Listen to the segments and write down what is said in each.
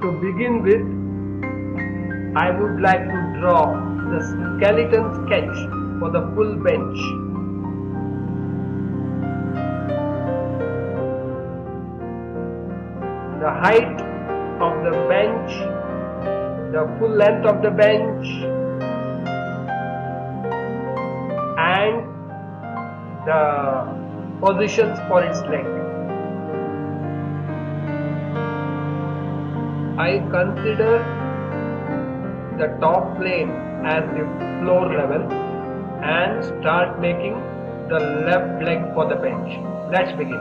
To begin with, I would like to draw the skeleton sketch for the full bench. The height of the bench, the full length of the bench, and the positions for its leg. I consider the top plane as the floor level and start making the left leg for the bench. Let's begin.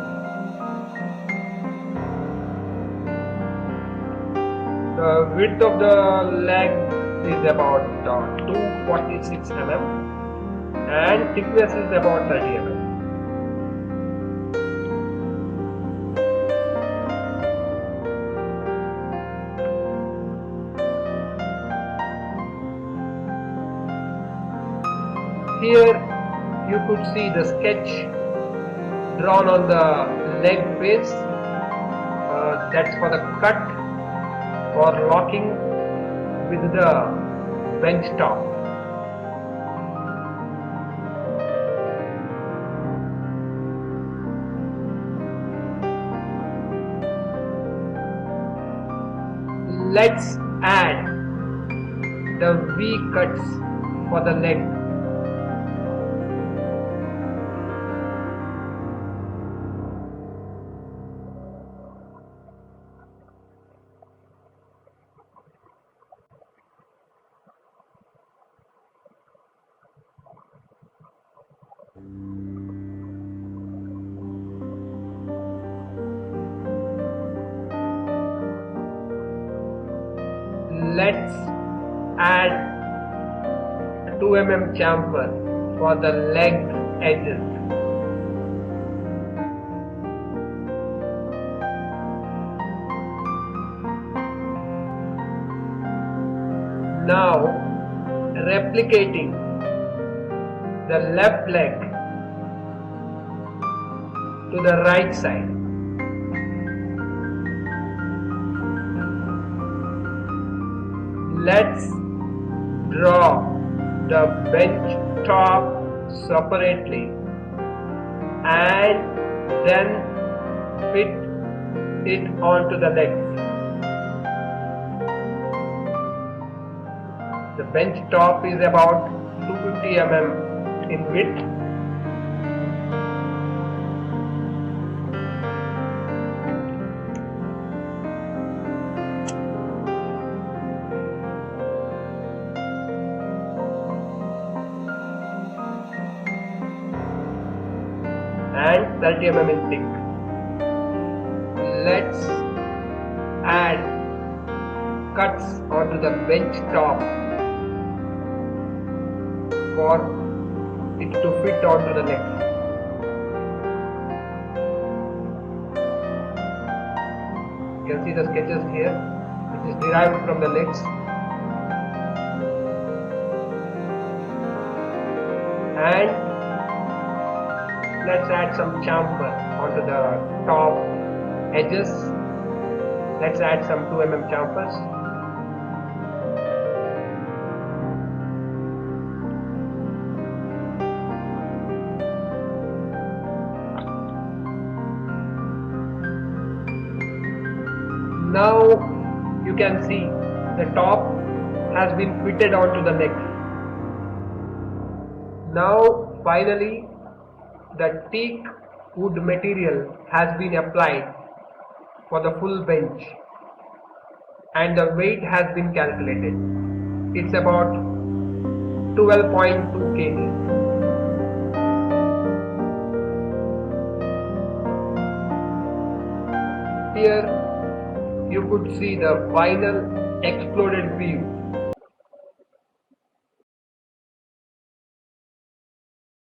The width of the leg is about 246 mm and thickness is about 30 mm. Here you could see the sketch drawn on the leg face. That's for the cut or locking with the bench top. Let's add the V cuts for the leg. Let's add 2 mm chamfer for the leg edges. Now replicating the left leg to the right side. Let's draw the bench top separately and then fit it onto the legs. The bench top is about 250 mm in width. And 30 mm in thick. Let's add cuts onto the bench top for it to fit onto the legs. You can see the sketches here, which is derived from the legs. And let's add some chamfer onto the top edges. Let's add some 2 mm chamfers. Now you can see the top has been fitted onto the legs. Now finally the teak wood material has been applied for the full bench and the weight has been calculated. It's about 12.2 kg. Here you could see the final exploded view.